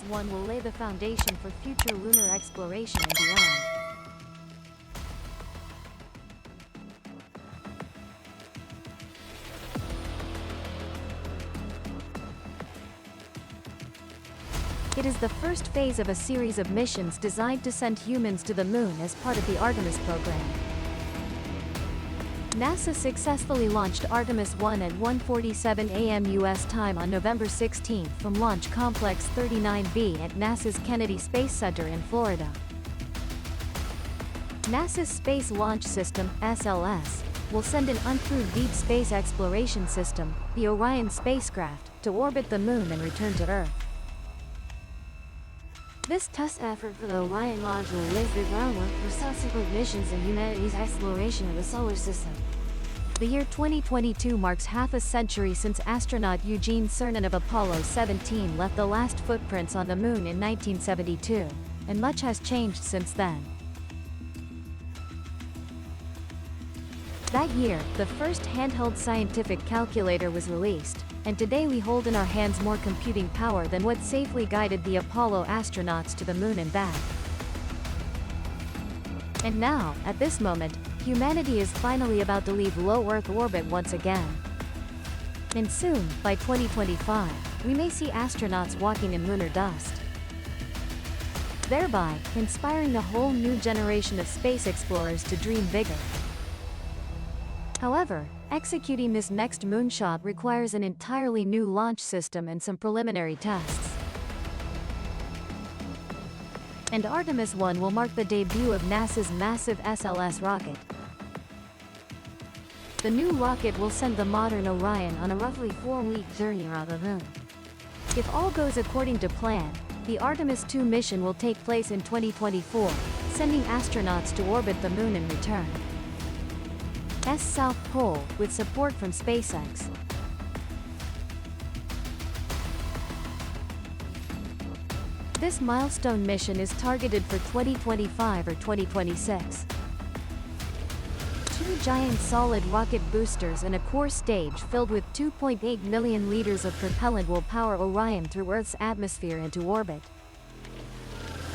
1 will lay the foundation for future lunar exploration and beyond. It is the first phase of a series of missions designed to send humans to the moon as part of the Artemis program. NASA successfully launched Artemis 1 at 1:47 a.m. U.S. time on November 16 from Launch Complex 39B at NASA's Kennedy Space Center in Florida. NASA's Space Launch System, SLS, will send an uncrewed deep space exploration system, the Orion spacecraft, to orbit the moon and return to Earth. This test effort for the Orion module lays the groundwork for subsequent missions in humanity's exploration of the solar system. The year 2022 marks half a century since astronaut Eugene Cernan of Apollo 17 left the last footprints on the moon in 1972, and much has changed since then. That year, the first handheld scientific calculator was released, and today we hold in our hands more computing power than what safely guided the Apollo astronauts to the moon and back. And now, at this moment, humanity is finally about to leave low Earth orbit once again. And soon, by 2025, we may see astronauts walking in lunar dust, thereby inspiring a whole new generation of space explorers to dream bigger. However, executing this next moonshot requires an entirely new launch system and some preliminary tests. And Artemis 1 will mark the debut of NASA's massive SLS rocket. The new rocket will send the modern Orion on a roughly 4-week journey around the moon. If all goes according to plan, the Artemis 2 mission will take place in 2024, sending astronauts to orbit the moon and return South Pole, with support from SpaceX. This milestone mission is targeted for 2025 or 2026. Two giant solid rocket boosters and a core stage filled with 2.8 million liters of propellant will power Orion through Earth's atmosphere into orbit.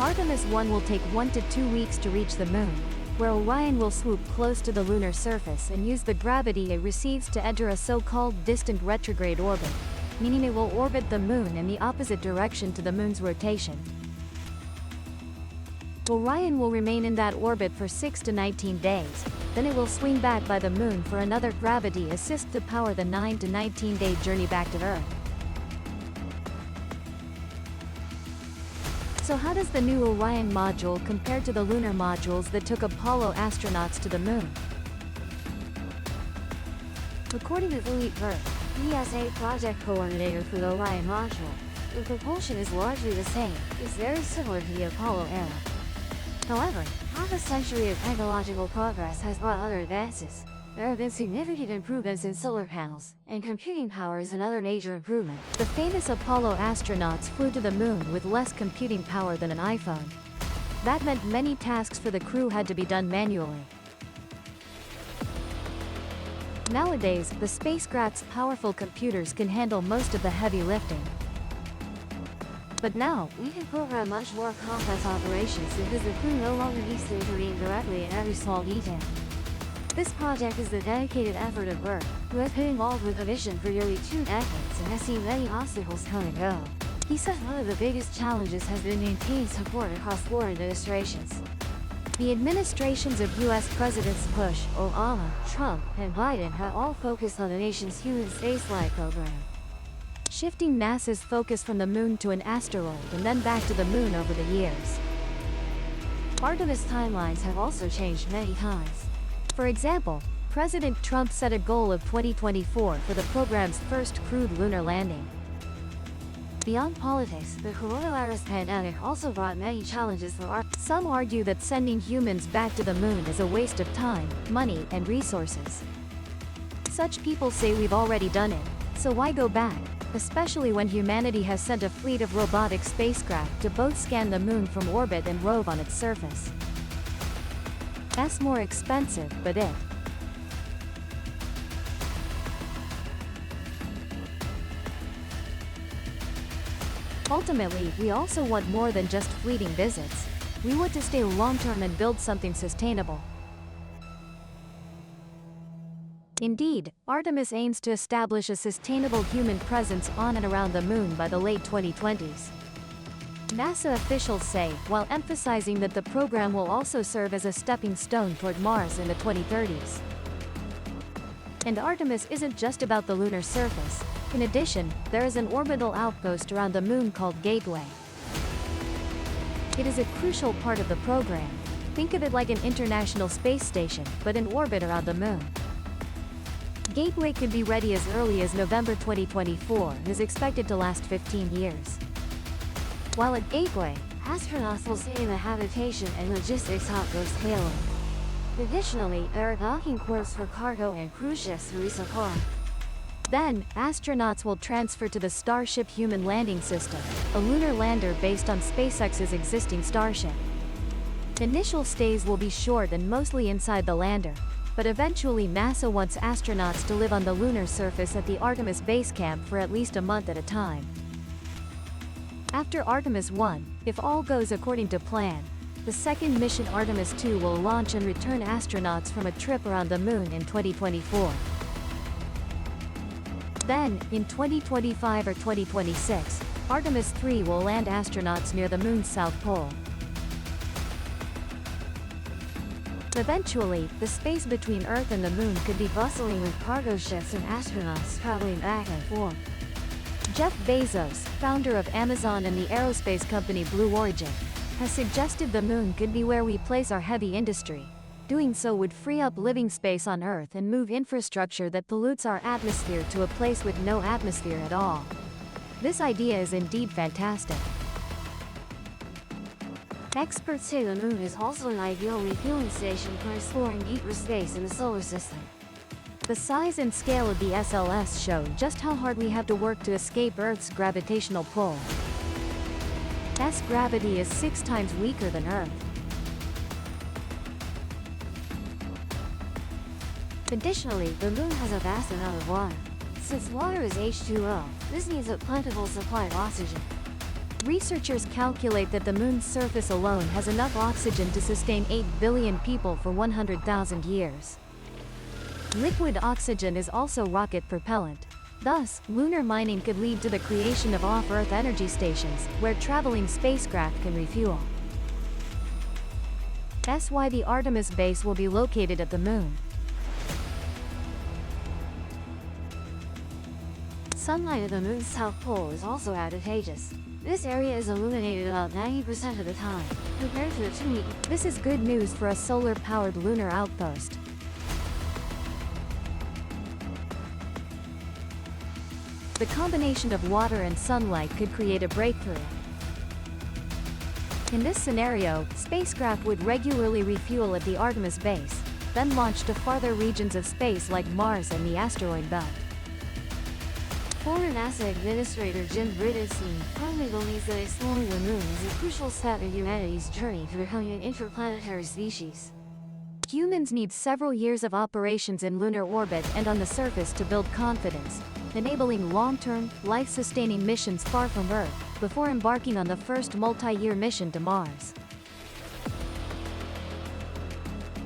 Artemis 1 will take 1 to 2 weeks to reach the moon, where Orion will swoop close to the lunar surface and use the gravity it receives to enter a so-called distant retrograde orbit, meaning it will orbit the moon in the opposite direction to the moon's rotation. Orion will remain in that orbit for 6 to 19 days, then it will swing back by the moon for another gravity assist to power the 9 to 19-day journey back to Earth. So how does the new Orion module compare to the lunar modules that took Apollo astronauts to the moon? According to Philippe Vert, ESA project coordinator for the Orion module, the propulsion is largely the same. It's very similar to the Apollo era. However, half a century of technological progress has brought other advances. There have been significant improvements in solar panels, and computing power is another major improvement. The famous Apollo astronauts flew to the moon with less computing power than an iPhone. That meant many tasks for the crew had to be done manually. Nowadays, the spacecraft's powerful computers can handle most of the heavy lifting. But now, we can program much more complex operations because the crew no longer needs to intervene directly in every small detail. This project is the dedicated effort of Bert, who has been involved with the mission for nearly 2 decades and has seen many obstacles come and go. He said one of the biggest challenges has been maintaining support across 4 administrations. The administrations of U.S. Presidents Bush, Obama, Trump, and Biden have all focused on the nation's human spaceflight program, shifting NASA's focus from the moon to an asteroid and then back to the moon over the years. Artemis timelines have also changed many times. For example, President Trump set a goal of 2024 for the program's first crewed lunar landing. Beyond politics, the coronavirus pandemic also brought many challenges for Artemis. Some argue that sending humans back to the moon is a waste of time, money, and resources. Such people say we've already done it, so why go back, especially when humanity has sent a fleet of robotic spacecraft to both scan the moon from orbit and rove on its surface. That's more expensive, but it Ultimately, we also want more than just fleeting visits. We want to stay long-term and build something sustainable. Indeed, Artemis aims to establish a sustainable human presence on and around the moon by the late 2020s. NASA officials say, while emphasizing that the program will also serve as a stepping stone toward Mars in the 2030s. And Artemis isn't just about the lunar surface. In addition, there is an orbital outpost around the moon called Gateway. It is a crucial part of the program. Think of it like an international space station, but in orbit around the moon. Gateway could be ready as early as November 2024 and is expected to last 15 years. While at Gateway, astronauts will stay in the habitation and logistics outpost Halo. Additionally, there are docking ports for cargo and cruise ships to resupply. Then, astronauts will transfer to the Starship Human Landing System, a lunar lander based on SpaceX's existing Starship. Initial stays will be short and mostly inside the lander, but eventually NASA wants astronauts to live on the lunar surface at the Artemis base camp for at least a month at a time. After Artemis 1, if all goes according to plan, the second mission Artemis 2 will launch and return astronauts from a trip around the moon in 2024. Then, in 2025 or 2026, Artemis 3 will land astronauts near the moon's south pole. Eventually, the space between Earth and the moon could be bustling with cargo ships and astronauts traveling back and forth. Jeff Bezos, founder of Amazon and the aerospace company Blue Origin, has suggested the moon could be where we place our heavy industry. Doing so would free up living space on Earth and move infrastructure that pollutes our atmosphere to a place with no atmosphere at all. This idea is indeed fantastic. Experts say the moon is also an ideal refueling station for exploring deeper space in the solar system. The size and scale of the SLS show just how hard we have to work to escape Earth's gravitational pull. Earth's gravity is 6 times weaker than Earth. Additionally, the moon has a vast amount of water. Since water is H2O, this means a plentiful supply of oxygen. Researchers calculate that the moon's surface alone has enough oxygen to sustain 8 billion people for 100,000 years. Liquid oxygen is also rocket propellant. Thus, lunar mining could lead to the creation of off-Earth energy stations, where traveling spacecraft can refuel. That's why the Artemis base will be located at the moon. Sunlight at the moon's south pole is also advantageous. This area is illuminated about 90% of the time, compared to the 2 This is good news for a solar-powered lunar outpost. The combination of water and sunlight could create a breakthrough. In this scenario, spacecraft would regularly refuel at the Artemis base, then launch to farther regions of space like Mars and the asteroid belt. Former NASA Administrator Jim Bridenstine firmly believes that exploring the moon is a crucial step in humanity's journey to becoming an interplanetary species. Humans need several years of operations in lunar orbit and on the surface to build confidence, enabling long-term, life-sustaining missions far from Earth, before embarking on the first multi-year mission to Mars.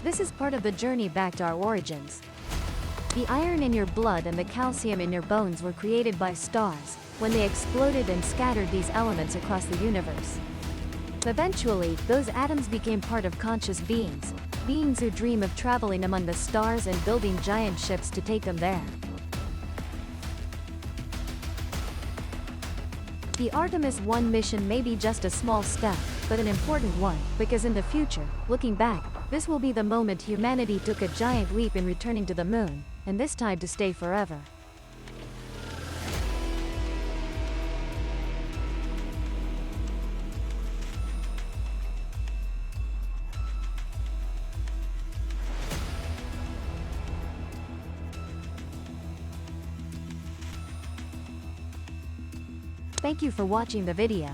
This is part of the journey back to our origins. The iron in your blood and the calcium in your bones were created by stars, when they exploded and scattered these elements across the universe. Eventually, those atoms became part of conscious beings, beings who dream of traveling among the stars and building giant ships to take them there. The Artemis 1 mission may be just a small step, but an important one, because in the future, looking back, this will be the moment humanity took a giant leap in returning to the moon, and this time to stay forever. Thank you for watching the video.